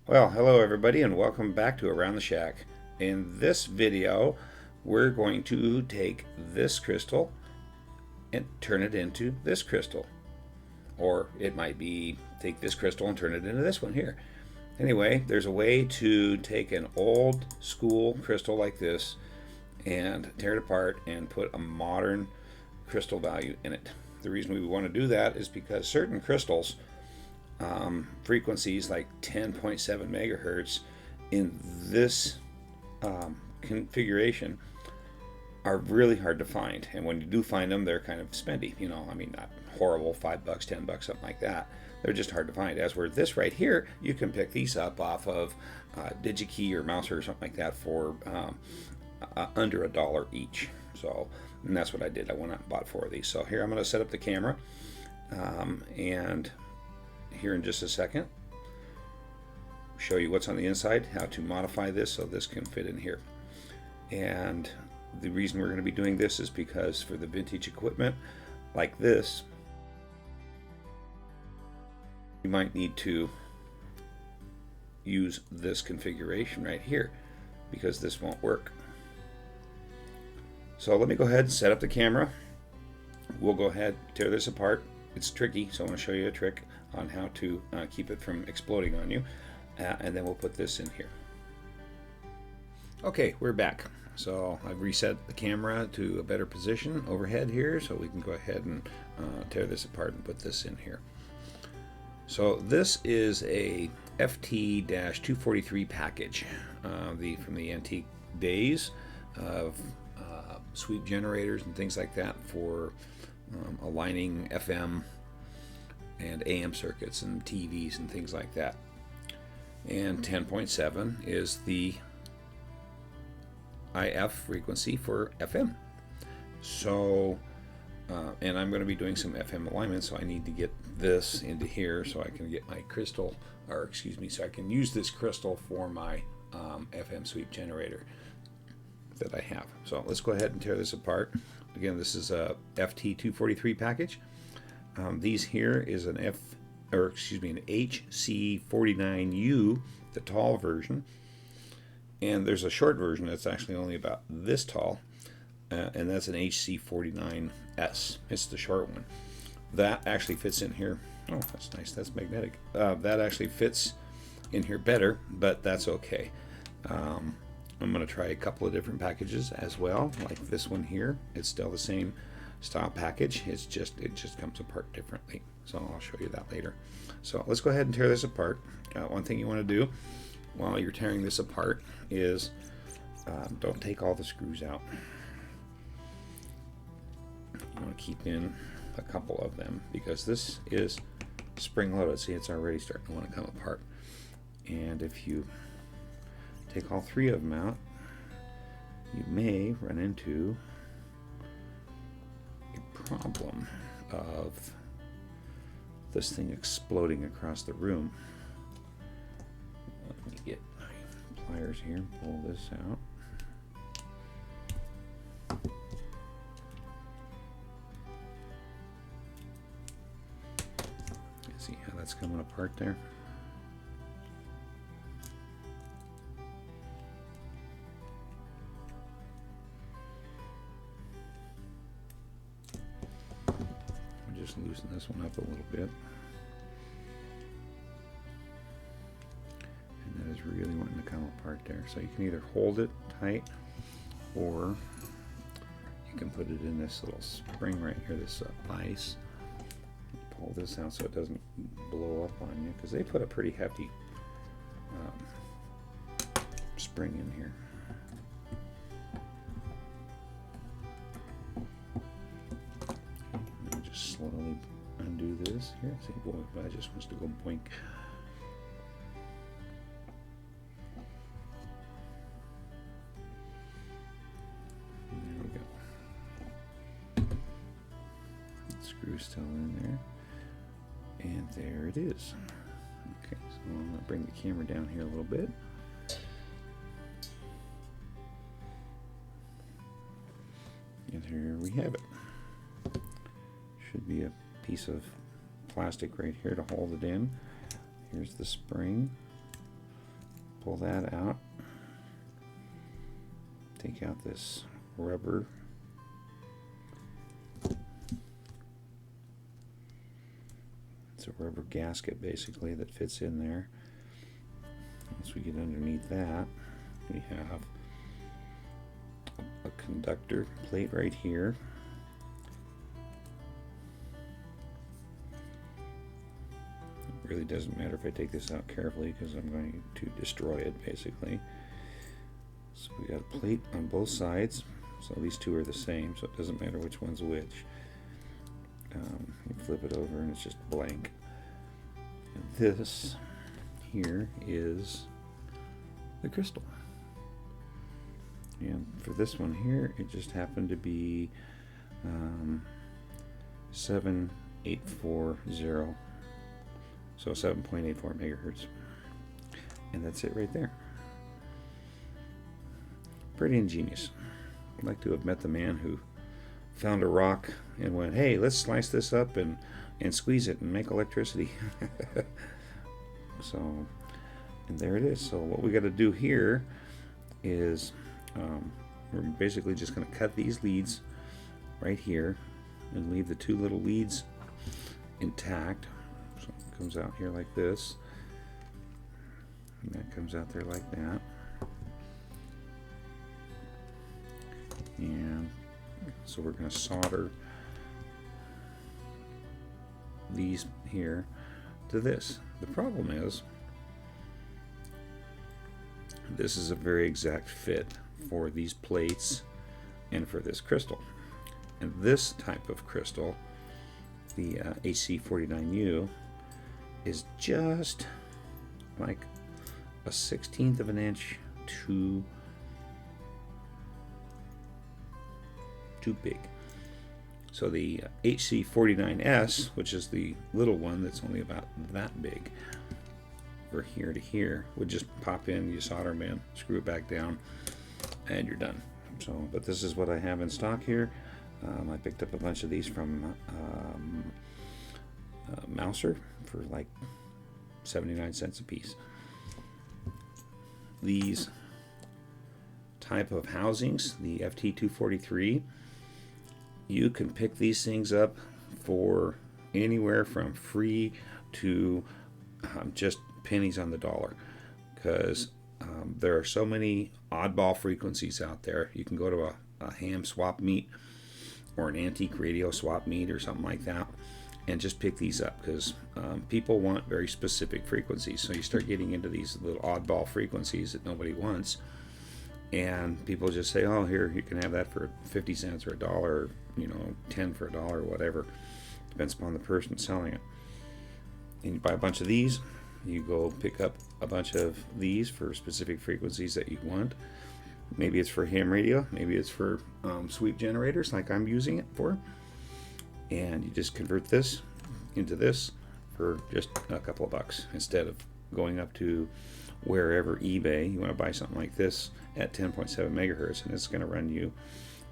Well, hello everybody and welcome back to Around the Shack. In this video, we're going to take this crystal and turn it into this crystal. Or it might be take this crystal and turn it into this one here. Anyway, there's a way to take an old school crystal like this and tear it apart and put a modern crystal value in it. The reason we want to do that is because certain crystals frequencies like 10.7 megahertz in this configuration are really hard to find, and when you do find them, they're kind of spendy. I mean, not horrible, $5, $10, something like that. They're just hard to find. As where this right here, you can pick these up off of DigiKey or Mouser or something like that for under $1 each. So, and that's what I did. I went out and bought 4 of these. So here I'm going to set up the camera, and here in just a second show you what's on the inside, how to modify this so this can fit in here. And the reason we're going to be doing this is because for the vintage equipment like this, you might need to use this configuration right here because this won't work. So let me go ahead and set up the camera. We'll go ahead, tear this apart. It's tricky, so I want to show you a trick on how to keep it from exploding on you, and then we'll put this in here. Okay, we're back. So I've reset the camera to a better position overhead here, so we can go ahead and tear this apart and put this in here. So this is a FT-243 package, from the antique days of sweep generators and things like that for aligning FM and AM circuits and TVs and things like that. And 10.7 is the IF frequency for FM. So, and I'm going to be doing some FM alignment, so I need to get this into here so I can get my crystal, or excuse me, so I can use this crystal for my FM sweep generator that I have. So let's go ahead and tear this apart. Again, this is a FT-243 package. These here is an an HC49U, the tall version, and there's a short version that's actually only about this tall, and that's an HC49S. It's the short one. That actually fits in here. Oh, that's nice. That's magnetic. That actually fits in here better, but that's okay. I'm going to try a couple of different packages as well, like this one here. It's still the same style package. It just comes apart differently. So I'll show you that later. So let's go ahead and tear this apart. One thing you want to do while you're tearing this apart is don't take all the screws out. You want to keep in a couple of them because this is spring loaded. See, it's already starting to want to come apart. And if you take all 3 of them out, you may run into a problem of this thing exploding across the room. Let me get my pliers here and pull this out. See how that's coming apart there? Just loosen this one up a little bit, and that is really wanting to come apart there. So you can either hold it tight, or you can put it in this little spring right here, this vise. Pull this out so it doesn't blow up on you, because they put a pretty hefty spring in here. Slowly undo this here. See, boy, that just wants to go boink. There we go. The screw's still in there, and there it is. Okay, so I'm going to bring the camera down here a little bit. And here we have it. Should be a piece of plastic right here to hold it in. Here's the spring. pull that out. Take out this rubber. It's a rubber gasket basically that fits in there. Once we get underneath that, we have a conductor plate right here. It really doesn't matter if I take this out carefully because I'm going to destroy it basically. So we got a plate on both sides, so these two are the same, so it doesn't matter which one's which. You flip it over and it's just blank. And this here is the crystal. And for this one here, it just happened to be 7840, so 7.84 megahertz. And that's it right there. Pretty ingenious. I'd like to have met the man who found a rock and went, hey, let's slice this up and squeeze it and make electricity. So, and there it is. So what we got to do here is we're basically just going to cut these leads right here and leave the two little leads intact. So it comes out here like this, and that comes out there like that. And so we're going to solder these here to this. The problem is this is a very exact fit for these plates and for this crystal. And this type of crystal, the HC49U, is just like a 1/16 of an inch too big. So the HC49S, which is the little one that's only about that big, from here to here, would just pop in, you solder them in, screw it back down, and you're done. So, but this is what I have in stock here. I picked up a bunch of these from Mouser for like 79 cents a piece. These type of housings, the FT243, you can pick these things up for anywhere from free to just pennies on the dollar, because there are so many oddball frequencies out there. You can go to a ham swap meet or an antique radio swap meet or something like that and just pick these up, because people want very specific frequencies. So you start getting into these little oddball frequencies that nobody wants, and people just say, oh, here, you can have that for 50 cents or $1, or, 10 for $1 or whatever. Depends upon the person selling it. And you buy a bunch of these, you go pick up a bunch of these for specific frequencies that you want. Maybe it's for ham radio, maybe it's for sweep generators like I'm using it for. And you just convert this into this for just a couple of bucks, instead of going up to wherever eBay. You want to buy something like this at 10.7 megahertz, and it's going to run you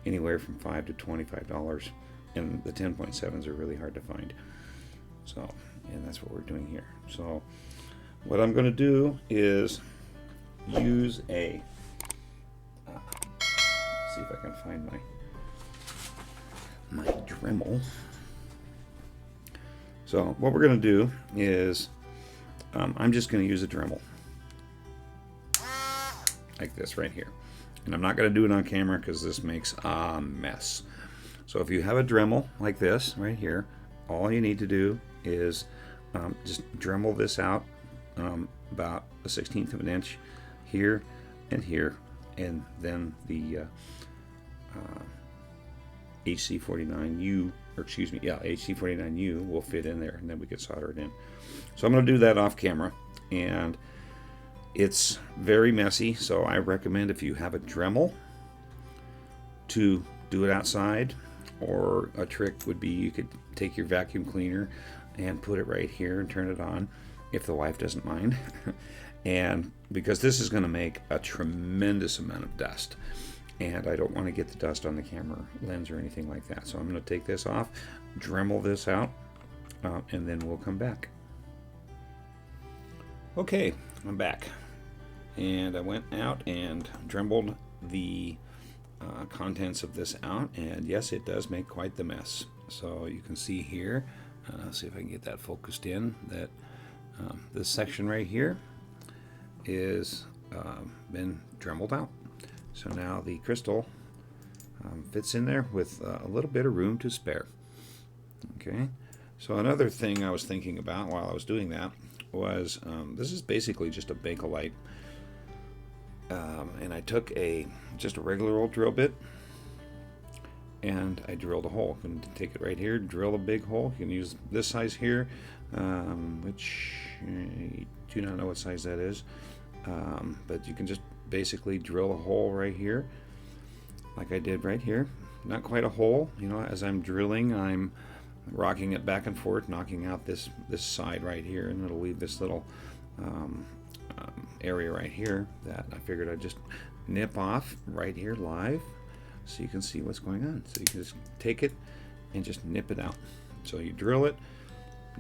anywhere from $5 to $25, and the 10.7s are really hard to find. So, and that's what we're doing here. So what I'm going to do is use a see if I can find my Dremel. So what we're going to do is I'm just going to use a Dremel like this right here, and I'm not going to do it on camera because this makes a mess. So if you have a Dremel like this right here, all you need to do is just Dremel this out about a 1/16 of an inch here and here, and then the HC49U, or excuse me, yeah, HC49U will fit in there, and then we can solder it in. So I'm going to do that off camera, and it's very messy, so I recommend, if you have a Dremel, to do it outside. Or a trick would be, you could take your vacuum cleaner and put it right here and turn it on, if the wife doesn't mind. And because this is going to make a tremendous amount of dust, and I don't want to get the dust on the camera lens or anything like that. So I'm going to take this off, Dremel this out, and then we'll come back. Okay, I'm back. and I went out and Dremelled the contents of this out, and yes, it does make quite the mess. So you can see here, see if I can get that focused in, that this section right here is been Dremelled out. So now the crystal fits in there with a little bit of room to spare. Okay, so another thing I was thinking about while I was doing that was this is basically just a Bakelite, and I took just a regular old drill bit and I drilled a hole. You can take it right here, drill a big hole. You can use this size here, which I do not know what size that is, but you can just basically drill a hole right here like I did right here. Not quite a hole, you know, as I'm drilling I'm rocking it back and forth, knocking out this side right here, and it'll leave this little area right here that I figured I'd just nip off right here live so you can see what's going on. So you can just take it and just nip it out. So you drill it,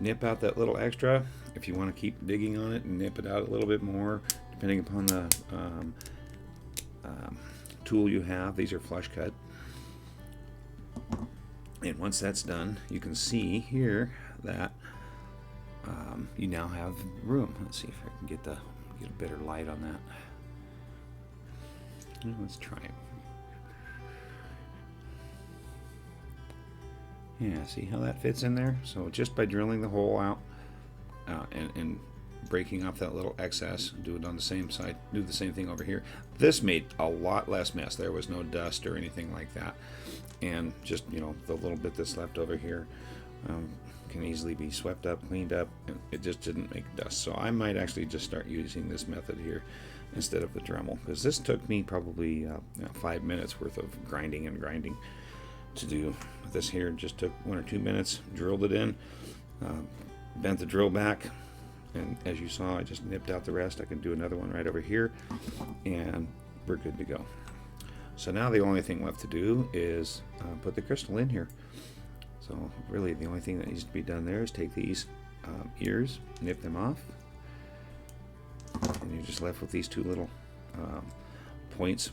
nip out that little extra. If you want to keep digging on it and nip it out a little bit more, depending upon the tool you have. These are flush cut. And once that's done, you can see here that you now have room. Let's see if I can get a better light on that. Let's try it. Yeah, see how that fits in there? So just by drilling the hole out and breaking off that little excess, do it on the same side, do the same thing over here. This made a lot less mess. There was no dust or anything like that. And just, you know, the little bit that's left over here can easily be swept up, cleaned up, and it just didn't make dust. So I might actually just start using this method here instead of the Dremel, because this took me probably 5 minutes worth of grinding to do. This here just took 1 or 2 minutes, drilled it in, bent the drill back, and as you saw, I just nipped out the rest. I can do another one right over here, and we're good to go. So now the only thing left to do is put the crystal in here. So really the only thing that needs to be done there is take these ears, nip them off, and you're just left with these two little points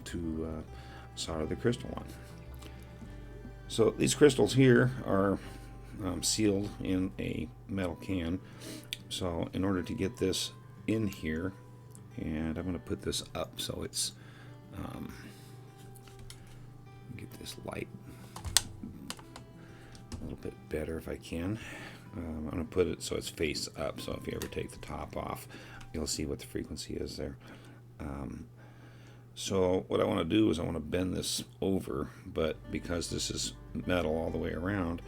to solder the crystal on. So these crystals here are sealed in a metal can. So in order to get this in here, and I'm going to put this up so it's get this light a little bit better if I can. I'm going to put it so it's face up, so if you ever take the top off, you'll see what the frequency is there. So what I want to do is I want to bend this over, but because this is metal all the way around,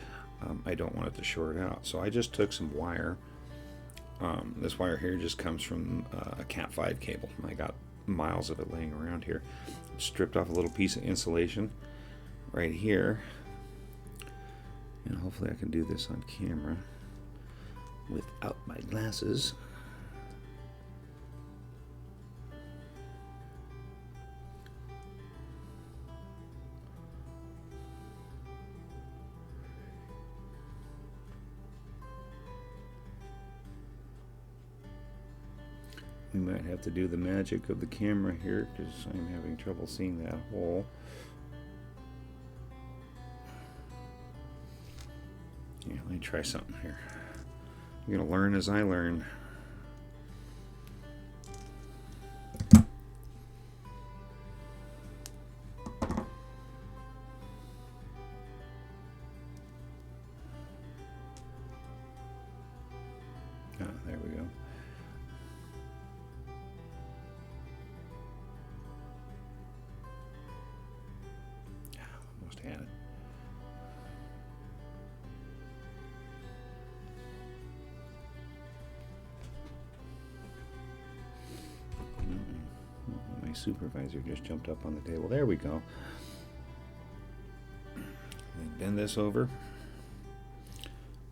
I don't want it to short out. So I just took some wire. This wire here just comes from a Cat 5 cable. I got miles of it laying around here. Stripped off a little piece of insulation right here, and hopefully I can do this on camera without my glasses. We might have to do the magic of the camera here because I'm having trouble seeing that hole. Yeah, let me try something here. I'm going to learn as I learn. There we go. Almost had it. My supervisor just jumped up on the table. There we go. Bend this over.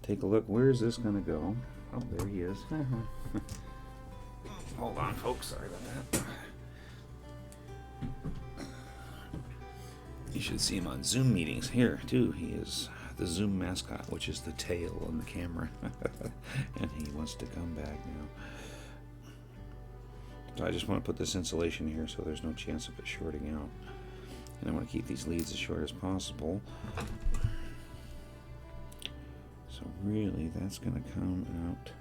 Take a look. Where is this going to go? Oh, there he is. Hold on, folks. Sorry about that. You should see him on Zoom meetings here, too. He is the Zoom mascot, which is the tail on the camera. And he wants to come back now. So I just want to put this insulation here so there's no chance of it shorting out. And I want to keep these leads as short as possible. So really, that's going to come out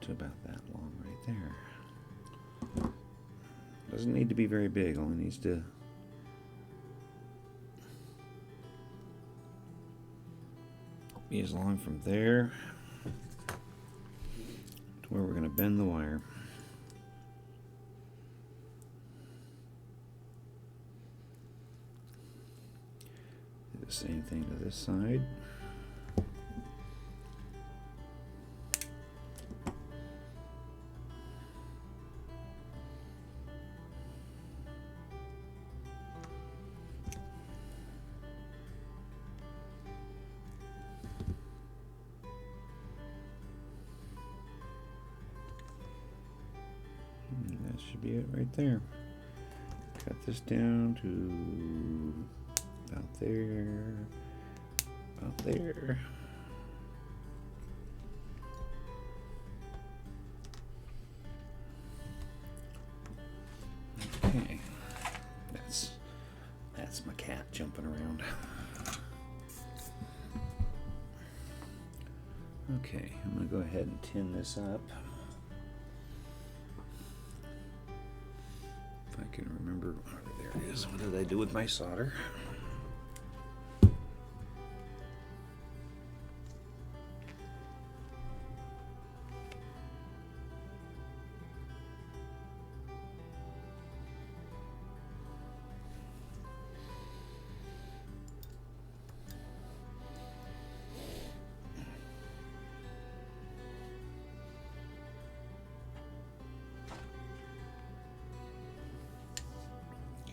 to about that long right there. Doesn't need to be very big, only needs to be as long from there to where we're going to bend the wire. Do the same thing to this side. That should be it right there. Cut this down to about there, about there. Okay, that's my cat jumping around. Okay, I'm gonna go ahead and tin this up. If I can remember, there it is. What did I do with my solder?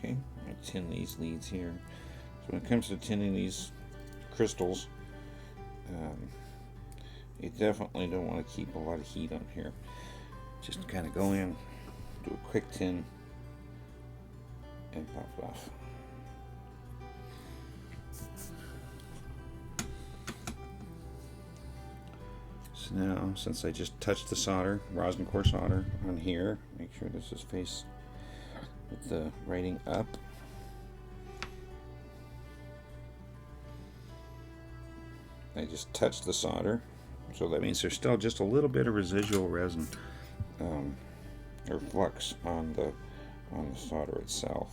Okay, I tin these leads here. So when it comes to tinning these crystals, you definitely don't want to keep a lot of heat on here. Just kind of go in, do a quick tin, and pop it off. So now, since I just touched the solder, rosin core solder on here, make sure this is faced with the writing up. I just touched the solder, so that means there's still just a little bit of residual resin or flux on the solder itself.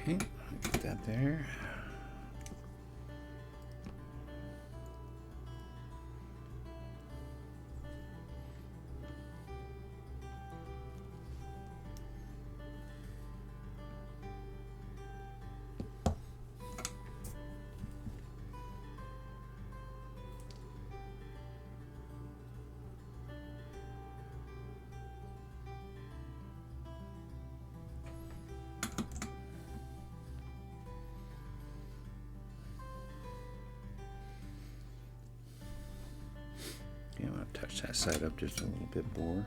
Okay, get that there. Yeah, I'm going to touch that side up just a little bit more.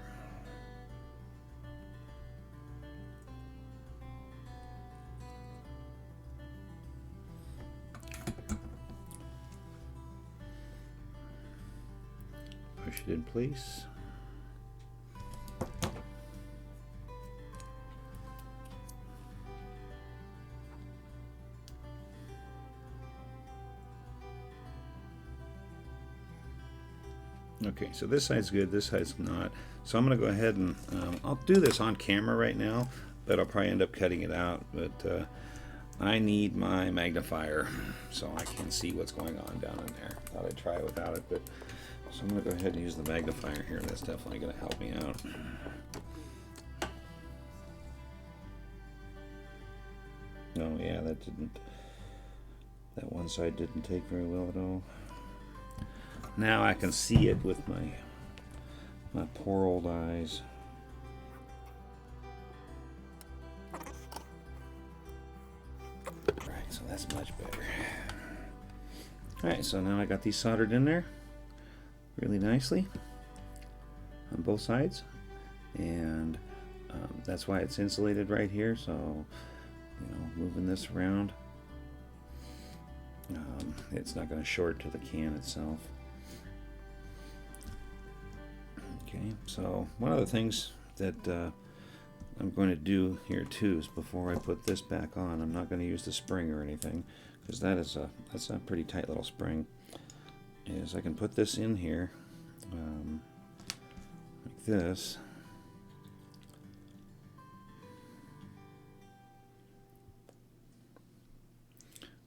Push it in place. Okay, so this side's good, this side's not. So I'm going to go ahead and I'll do this on camera right now, but I'll probably end up cutting it out. But I need my magnifier so I can see what's going on down in there. Thought I'd try it without it, but so I'm going to go ahead and use the magnifier here. That's definitely going to help me out. Oh yeah, that one side didn't take very well at all. Now I can see it with my My poor old eyes. Right, so that's much better. Alright, so now I got these soldered in there really nicely on both sides, and that's why it's insulated right here. So, you know, moving this around, it's not going to short to the can itself. Okay, so one of the things that I'm going to do here too is, before I put this back on, I'm not going to use the spring or anything, because that's a pretty tight little spring. Is I can put this in here like this,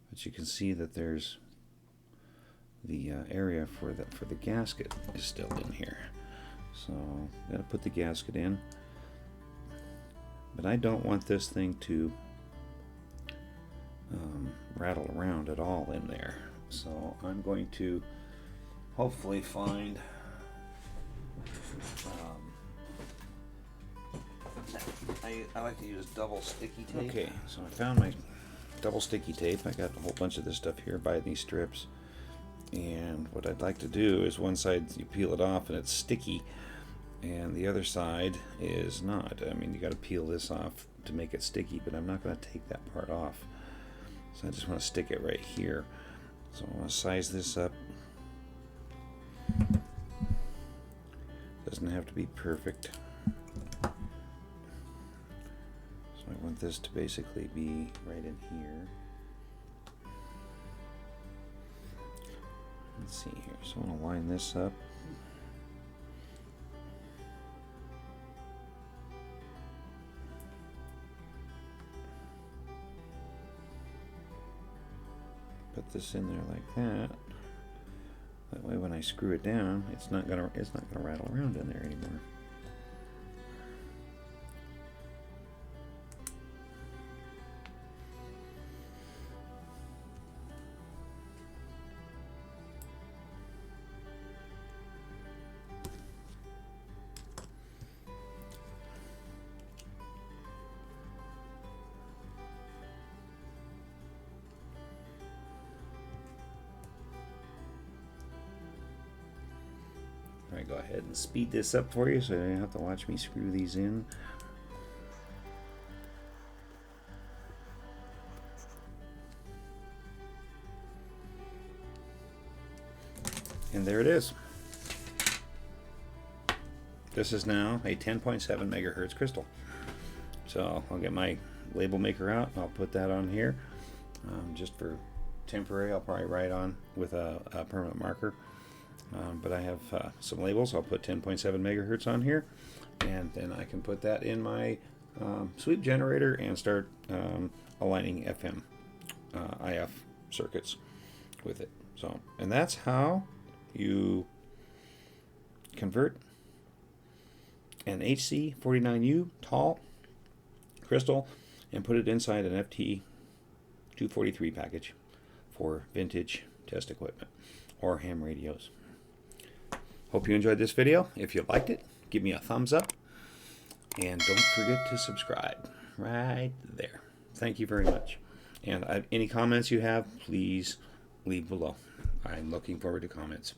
but you can see that there's the area for the gasket is still in here. So got to put the gasket in, but I don't want this thing to rattle around at all in there. So I'm going to hopefully find I like to use double sticky tape. Okay, so I found my double sticky tape. I got a whole bunch of this stuff here by these strips, and what I'd like to do is, one side you peel it off and it's sticky, and the other side is not. I mean, you got to peel this off to make it sticky, but I'm not going to take that part off. So I just want to stick it right here. So I want to size this up. Doesn't have to be perfect. So I want this to basically be right in here. Let's see here. So I want to line this up. Put this in there like that. That way, when I screw it down, it's not gonna rattle around in there anymore. I go ahead and speed this up for you so you don't have to watch me screw these in. And there it is. This is now a 10.7 megahertz crystal. So I'll get my label maker out. I'll put that on here just for temporary. I'll probably write on with a permanent marker. But I have some labels. I'll put 10.7 megahertz on here, and then I can put that in my sweep generator and start aligning FM, IF circuits with it. So, and that's how you convert an HC49U tall crystal and put it inside an FT243 package for vintage test equipment or ham radios. Hope you enjoyed this video. If you liked it, give me a thumbs up, and don't forget to subscribe right there. Thank you very much. And any comments you have, please leave below. I'm looking forward to comments.